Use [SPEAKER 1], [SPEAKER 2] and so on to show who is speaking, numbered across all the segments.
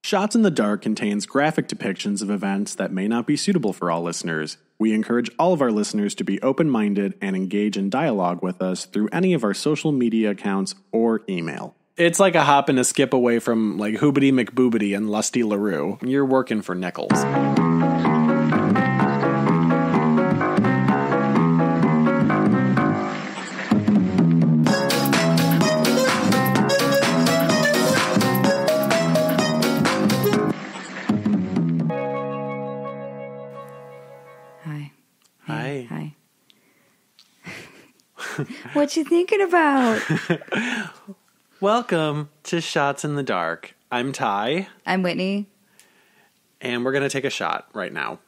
[SPEAKER 1] Shots in the Dark contains graphic depictions of events that may not be suitable for all listeners. We encourage all of our listeners to be open-minded and engage in dialogue with us through any of our social media accounts or email. It's like a hop and a skip away from like Hoobity McBoobity and Lusty LaRue. You're working for nickels.
[SPEAKER 2] Hi. What you thinking about?
[SPEAKER 1] Welcome to Shots in the Dark. I'm Ty.
[SPEAKER 2] I'm Whitney.
[SPEAKER 1] And we're going to take a shot right now.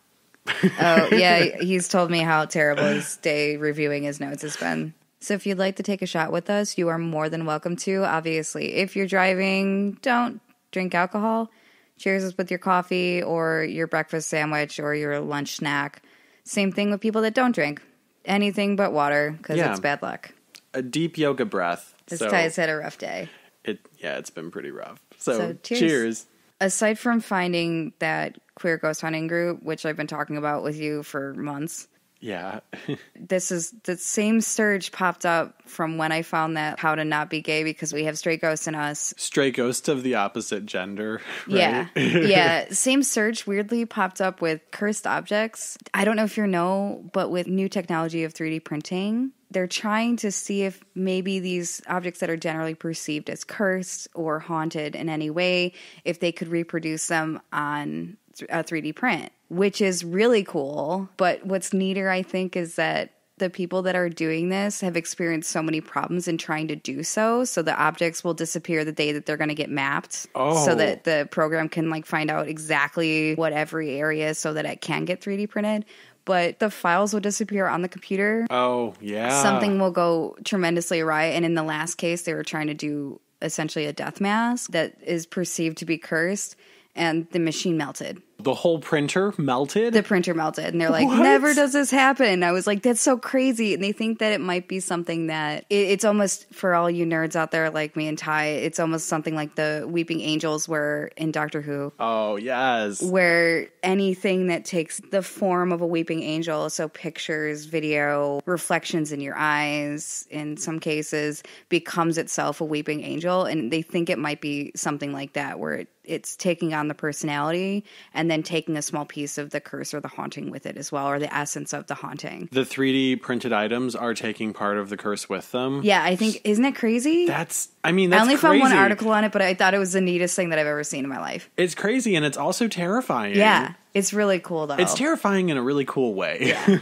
[SPEAKER 2] Oh, yeah. He's told me how terrible his day reviewing his notes has been. So if you'd like to take a shot with us, you are more than welcome to, obviously. If you're driving, don't drink alcohol. Cheers with your coffee or your breakfast sandwich or your lunch snack. Same thing with people that don't drink. Anything but water, because it's bad luck.
[SPEAKER 1] A deep yoga breath.
[SPEAKER 2] This Ty's had a rough day.
[SPEAKER 1] It's been pretty rough. So
[SPEAKER 2] cheers. Aside from finding that queer ghost hunting group, which I've been talking about with you for months.
[SPEAKER 1] Yeah.
[SPEAKER 2] This is the same surge popped up from when I found that How to Not Be Gay, because we have straight ghosts in us.
[SPEAKER 1] Straight ghosts of the opposite gender. Right?
[SPEAKER 2] Yeah. Yeah. Same surge weirdly popped up with cursed objects. I don't know if you know, but with new technology of 3D printing, they're trying to see if maybe these objects that are generally perceived as cursed or haunted in any way, if they could reproduce them on a 3D print, which is really cool. But what's neater, I think, is that the people that are doing this have experienced so many problems in trying to do so. So the objects will disappear the day that they're going to get mapped.
[SPEAKER 1] Oh.
[SPEAKER 2] So that the program can like find out exactly what every area is so that it can get 3D printed. But the files will disappear on the computer.
[SPEAKER 1] Oh, yeah.
[SPEAKER 2] Something will go tremendously awry. And in the last case, they were trying to do essentially a death mask that is perceived to be cursed. And the machine melted.
[SPEAKER 1] The whole printer melted?
[SPEAKER 2] The printer melted. And they're like,
[SPEAKER 1] What?
[SPEAKER 2] Never does this happen. I was like, that's so crazy. And they think that it might be something that it's almost, for all you nerds out there like me and Ty, it's almost something like the Weeping Angels were in Doctor Who.
[SPEAKER 1] Oh, yes.
[SPEAKER 2] Where anything that takes the form of a weeping angel, so pictures, video, reflections in your eyes, in some cases, becomes itself a weeping angel. And they think it might be something like that, where it's taking on the personality and then taking a small piece of the curse or the haunting with it as well, or the essence of the haunting.
[SPEAKER 1] The 3D printed items are taking part of the curse with them.
[SPEAKER 2] Yeah, I think, isn't it crazy?
[SPEAKER 1] That's
[SPEAKER 2] I only
[SPEAKER 1] crazy.
[SPEAKER 2] found one article on it, but I thought it was the neatest thing that I've ever seen in my life.
[SPEAKER 1] It's crazy, and it's also terrifying.
[SPEAKER 2] Yeah, it's really cool, though.
[SPEAKER 1] It's terrifying in a really cool way.
[SPEAKER 2] Yeah.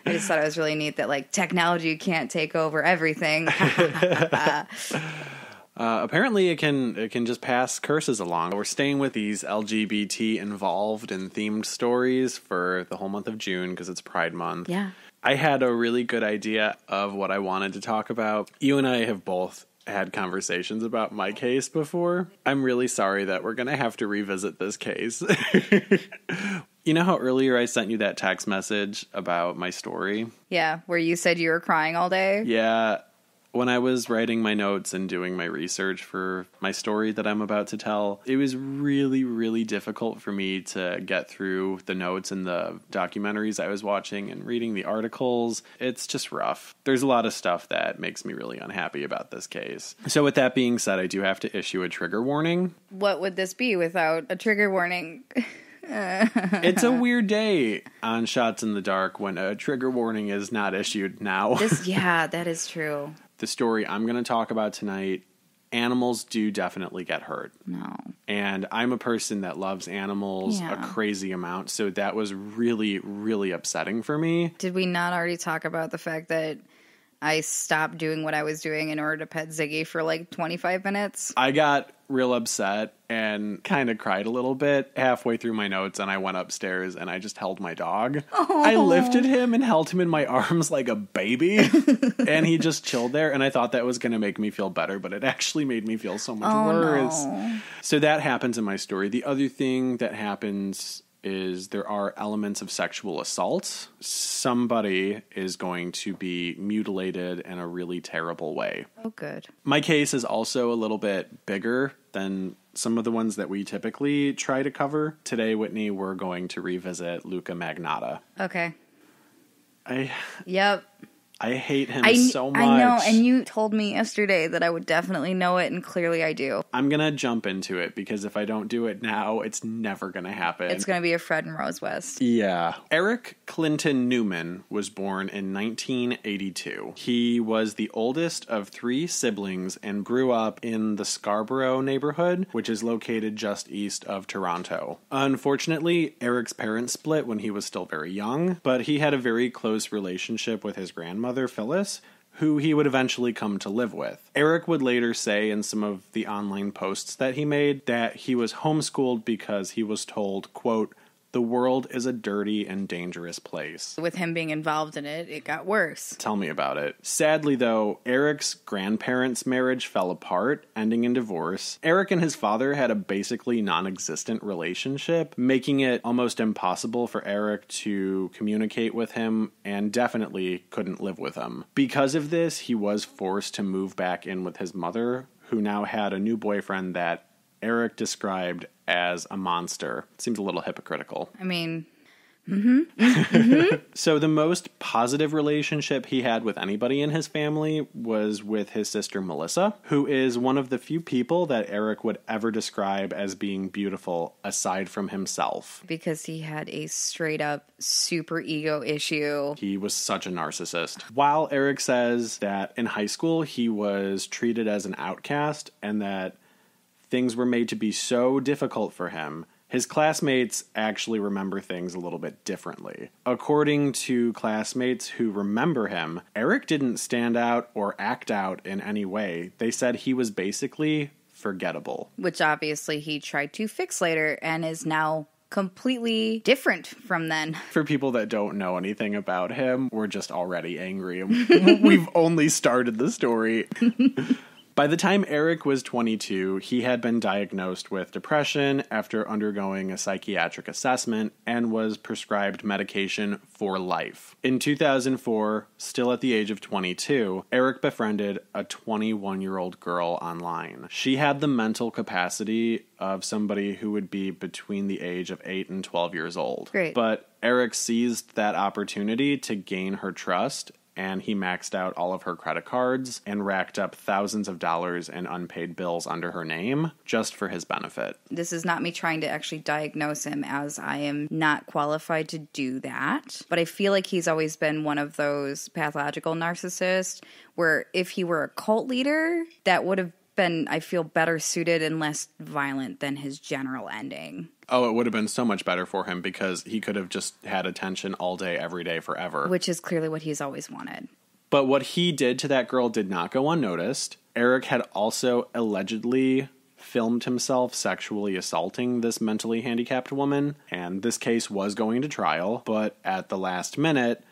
[SPEAKER 2] I just thought it was really neat that, like, technology can't take over everything.
[SPEAKER 1] Apparently, it can just pass curses along. We're staying with these LGBT involved and themed stories for the whole month of June because it's Pride Month.
[SPEAKER 2] Yeah.
[SPEAKER 1] I had a really good idea of what I wanted to talk about. You and I have both had conversations about my case before. I'm really sorry that we're going to have to revisit this case. You know how earlier I sent you that text message about my story?
[SPEAKER 2] Yeah, where you said you were crying all day?
[SPEAKER 1] Yeah. When I was writing my notes and doing my research for my story that I'm about to tell, it was really, really difficult for me to get through the notes and the documentaries I was watching and reading the articles. It's just rough. There's a lot of stuff that makes me really unhappy about this case. So with that being said, I do have to issue a trigger warning.
[SPEAKER 2] What would this be without a trigger warning?
[SPEAKER 1] It's a weird day on Shots in the Dark when a trigger warning is not issued now.
[SPEAKER 2] Yeah, that is true.
[SPEAKER 1] The story I'm going to talk about tonight, animals do definitely get hurt.
[SPEAKER 2] No.
[SPEAKER 1] And I'm a person that loves animals a crazy amount, so that was really, really upsetting for me.
[SPEAKER 2] Did we not already talk about the fact that I stopped doing what I was doing in order to pet Ziggy for like 25 minutes?
[SPEAKER 1] I got real upset and kind of cried a little bit halfway through my notes, and I went upstairs and I just held my dog. Oh. I lifted him and held him in my arms like a baby, and he just chilled there, and I thought that was going to make me feel better, but it actually made me feel so much worse. No. So that happens in my story. The other thing that happens is there are elements of sexual assault. Somebody is going to be mutilated in a really terrible way.
[SPEAKER 2] Oh, good.
[SPEAKER 1] My case is also a little bit bigger than some of the ones that we typically try to cover. Today, Whitney, we're going to revisit Luka Magnotta.
[SPEAKER 2] Okay.
[SPEAKER 1] Yep. I hate him so much.
[SPEAKER 2] I know, and you told me yesterday that I would definitely know it, and clearly I do.
[SPEAKER 1] I'm going to jump into it, because if I don't do it now, it's never going to happen.
[SPEAKER 2] It's going to be a Fred and Rose West.
[SPEAKER 1] Yeah. Eric Clinton Newman was born in 1982. He was the oldest of 3 siblings and grew up in the Scarborough neighborhood, which is located just east of Toronto. Unfortunately, Eric's parents split when he was still very young, but he had a very close relationship with his grandmother, Phyllis, who he would eventually come to live with. Eric would later say in some of the online posts that he made that he was homeschooled because he was told, quote, "The world is a dirty and dangerous place."
[SPEAKER 2] With him being involved in it, it got worse.
[SPEAKER 1] Tell me about it. Sadly, though, Eric's grandparents' marriage fell apart, ending in divorce. Eric and his father had a basically non-existent relationship, making it almost impossible for Eric to communicate with him, and definitely couldn't live with him. Because of this, he was forced to move back in with his mother, who now had a new boyfriend that Eric described as a monster. Seems a little hypocritical.
[SPEAKER 2] I mean,
[SPEAKER 1] So the most positive relationship he had with anybody in his family was with his sister Melissa, who is one of the few people that Eric would ever describe as being beautiful aside from himself.
[SPEAKER 2] Because he had a straight up super ego issue.
[SPEAKER 1] He was such a narcissist. While Eric says that in high school he was treated as an outcast and that things were made to be so difficult for him, his classmates actually remember things a little bit differently. According to classmates who remember him, Eric didn't stand out or act out in any way. They said he was basically forgettable.
[SPEAKER 2] Which obviously he tried to fix later and is now completely different from then.
[SPEAKER 1] For people that don't know anything about him, we're just already angry. We've only started the story. By the time Eric was 22, he had been diagnosed with depression after undergoing a psychiatric assessment and was prescribed medication for life. In 2004, still at the age of 22, Eric befriended a 21-year-old girl online. She had the mental capacity of somebody who would be between the age of 8 and 12 years old.
[SPEAKER 2] Great.
[SPEAKER 1] But Eric seized that opportunity to gain her trust, and he maxed out all of her credit cards and racked up thousands of dollars in unpaid bills under her name just for his benefit.
[SPEAKER 2] This is not me trying to actually diagnose him, as I am not qualified to do that. But I feel like he's always been one of those pathological narcissists where if he were a cult leader, that would have been, I feel, better suited and less violent than his general ending.
[SPEAKER 1] Oh, it would have been so much better for him because he could have just had attention all day, every day, forever.
[SPEAKER 2] Which is clearly what he's always wanted.
[SPEAKER 1] But what he did to that girl did not go unnoticed. Eric had also allegedly filmed himself sexually assaulting this mentally handicapped woman, and this case was going to trial, but at the last minute,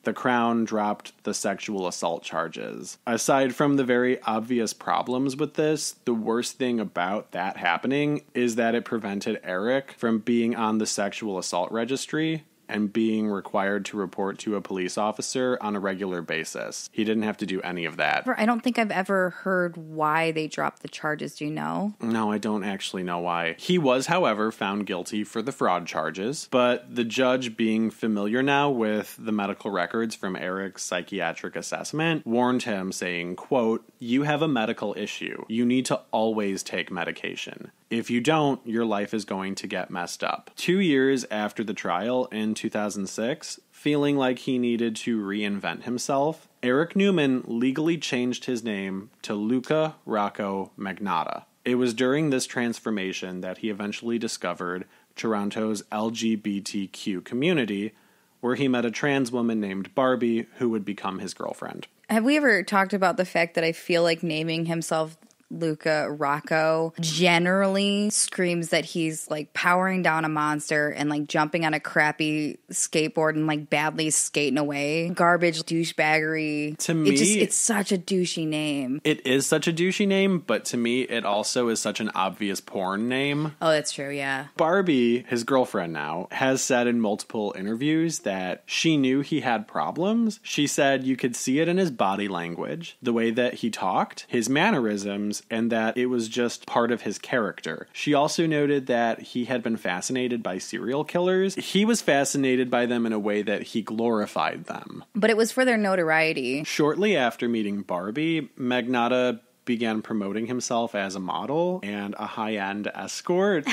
[SPEAKER 1] the Crown dropped the sexual assault charges. Aside from the very obvious problems with this, the worst thing about that happening is that it prevented Eric from being on the sexual assault registry and being required to report to a police officer on a regular basis. He didn't have to do any of that.
[SPEAKER 2] I don't think I've ever heard why they dropped the charges. Do you know?
[SPEAKER 1] No, I don't actually know why. He was, however, found guilty for the fraud charges, but the judge, being familiar now with the medical records from Eric's psychiatric assessment, warned him, saying, quote, "You have a medical issue. You need to always take medication. If you don't, your life is going to get messed up." 2 years after the trial in 2006, feeling like he needed to reinvent himself, Eric Newman legally changed his name to Luka Magnotta. It was during this transformation that he eventually discovered Toronto's LGBTQ community, where he met a trans woman named Barbie who would become his girlfriend.
[SPEAKER 2] Have we ever talked about the fact that I feel like naming himself Luka Rocco generally screams that he's like powering down a monster and like jumping on a crappy skateboard and like badly skating away. Garbage douchebaggery.
[SPEAKER 1] To me,
[SPEAKER 2] it's such a douchey name.
[SPEAKER 1] It is such a douchey name, but to me, it also is such an obvious porn name.
[SPEAKER 2] Oh, that's true, yeah.
[SPEAKER 1] Barbie, his girlfriend now, has said in multiple interviews that she knew he had problems. She said you could see it in his body language, the way that he talked, his mannerisms, and that it was just part of his character. She also noted that he had been fascinated by serial killers. He was fascinated by them in a way that he glorified them.
[SPEAKER 2] But it was for their notoriety.
[SPEAKER 1] Shortly after meeting Barbie, Magnotta began promoting himself as a model and a high-end escort.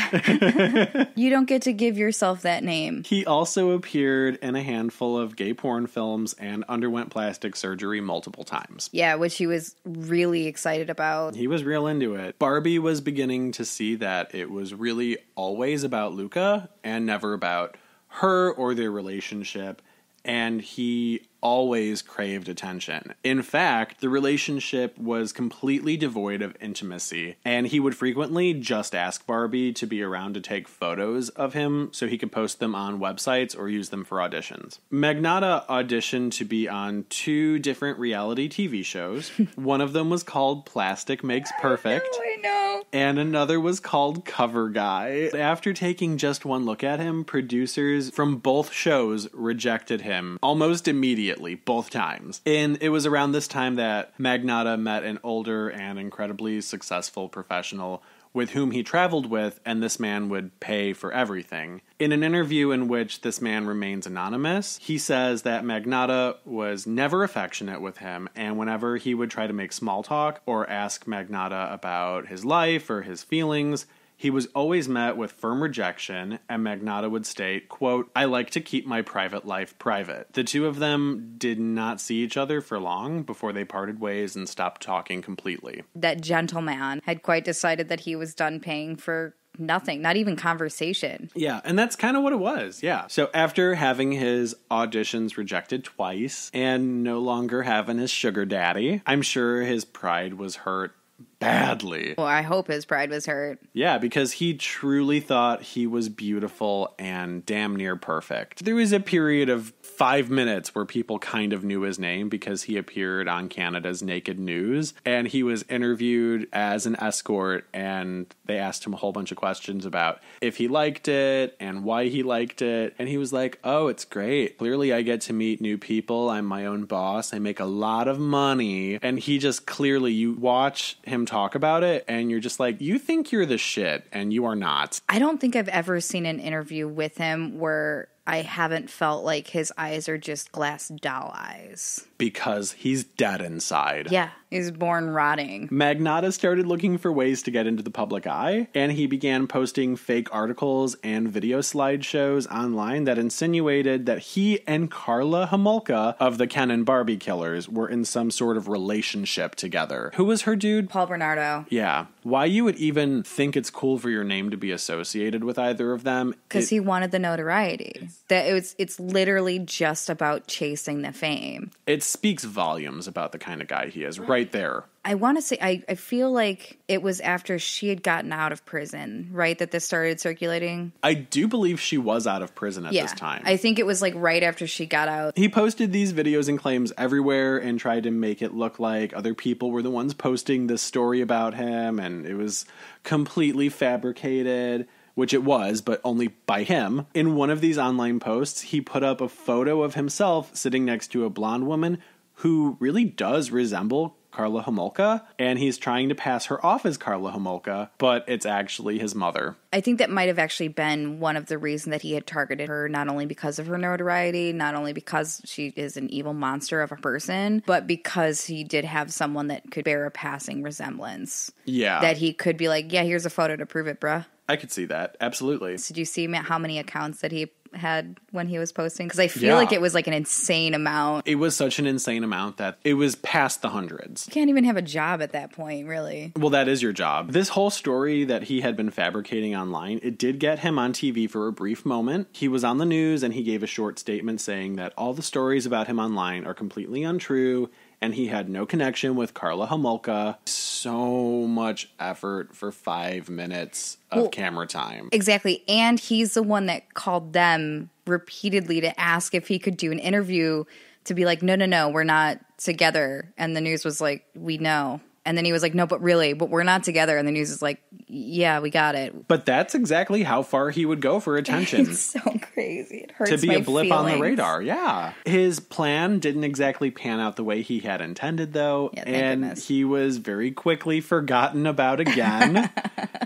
[SPEAKER 2] You don't get to give yourself that name.
[SPEAKER 1] He also appeared in a handful of gay porn films and underwent plastic surgery multiple times.
[SPEAKER 2] Yeah, which he was really excited about.
[SPEAKER 1] He was real into it. Barbie was beginning to see that it was really always about Luka and never about her or their relationship, and he always craved attention. In fact, the relationship was completely devoid of intimacy, and he would frequently just ask Barbie to be around to take photos of him so he could post them on websites or use them for auditions. Magnotta auditioned to be on 2 different reality TV shows. One of them was called Plastic Makes Perfect.
[SPEAKER 2] I know.
[SPEAKER 1] And another was called Cover Guy. After taking just one look at him, producers from both shows rejected him almost immediately, both times. And it was around this time that Magnotta met an older and incredibly successful professional with whom he traveled with, and this man would pay for everything. In an interview in which this man remains anonymous, he says that Magnotta was never affectionate with him, and whenever he would try to make small talk or ask Magnotta about his life or his feelings, he was always met with firm rejection, and Magnotta would state, quote, "I like to keep my private life private." The two of them did not see each other for long before they parted ways and stopped talking completely.
[SPEAKER 2] That gentleman had quite decided that he was done paying for nothing, not even conversation.
[SPEAKER 1] Yeah, and that's kind of what it was, yeah. So after having his auditions rejected twice and no longer having his sugar daddy, I'm sure his pride was hurt badly.
[SPEAKER 2] Well, I hope his pride was hurt.
[SPEAKER 1] Yeah, because he truly thought he was beautiful and damn near perfect. There was a period of 5 minutes where people kind of knew his name because he appeared on Canada's Naked News, and he was interviewed as an escort, and they asked him a whole bunch of questions about if he liked it and why he liked it, and he was like, "Oh, it's great. Clearly I get to meet new people. I'm my own boss. I make a lot of money." And he just clearly, you watch him talk about it and you're just like, you think you're the shit and you are not.
[SPEAKER 2] I don't think I've ever seen an interview with him where I haven't felt like his eyes are just glass doll eyes.
[SPEAKER 1] Because he's dead inside.
[SPEAKER 2] Yeah, he's born rotting.
[SPEAKER 1] Magnotta started looking for ways to get into the public eye, and he began posting fake articles and video slideshows online that insinuated that he and Karla Homolka of the Ken and Barbie killers were in some sort of relationship together. Who was her dude?
[SPEAKER 2] Paul Bernardo.
[SPEAKER 1] Yeah. Why you would even think it's cool for your name to be associated with either of them?
[SPEAKER 2] Because he wanted the notoriety. It's literally just about chasing the fame.
[SPEAKER 1] It speaks volumes about the kind of guy he is right there.
[SPEAKER 2] I want to say, I feel like it was after she had gotten out of prison, right, that this started circulating?
[SPEAKER 1] I do believe she was out of prison at this time.
[SPEAKER 2] I think it was like right after she got out.
[SPEAKER 1] He posted these videos and claims everywhere and tried to make it look like other people were the ones posting this story about him, and it was completely fabricated, which it was, but only by him. In one of these online posts, he put up a photo of himself sitting next to a blonde woman who really does resemble Karla Homolka, and he's trying to pass her off as Karla Homolka, but it's actually his mother.
[SPEAKER 2] I think that might have actually been one of the reasons that he had targeted her, not only because of her notoriety, not only because she is an evil monster of a person, but because he did have someone that could bear a passing resemblance.
[SPEAKER 1] Yeah.
[SPEAKER 2] That he could be like, yeah, here's a photo to prove it, bruh.
[SPEAKER 1] I could see that. Absolutely.
[SPEAKER 2] Did you see how many accounts that he had when he was posting? Because I feel like it was like an insane amount.
[SPEAKER 1] It was such an insane amount that it was past the hundreds.
[SPEAKER 2] You can't even have a job at that point, really.
[SPEAKER 1] Well, that is your job. This whole story that he had been fabricating online, it did get him on TV for a brief moment. He was on the news and he gave a short statement saying that all the stories about him online are completely untrue and he had no connection with Karla Homolka. So so much effort for 5 minutes of camera time.
[SPEAKER 2] Exactly. And he's the one that called them repeatedly to ask if he could do an interview, to be like, no, we're not together. And the news was like, we know. And then he was like, no, but we're not together. And the news is like, yeah, we got it.
[SPEAKER 1] But that's exactly how far he would go for attention.
[SPEAKER 2] It's so crazy. It hurts
[SPEAKER 1] to be
[SPEAKER 2] my
[SPEAKER 1] a blip
[SPEAKER 2] feelings.
[SPEAKER 1] on the radar, yeah. His plan didn't exactly pan out the way he had intended, though.
[SPEAKER 2] Yeah, thank
[SPEAKER 1] and
[SPEAKER 2] goodness.
[SPEAKER 1] He was very quickly forgotten about again.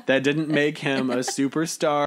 [SPEAKER 1] That didn't make him a superstar.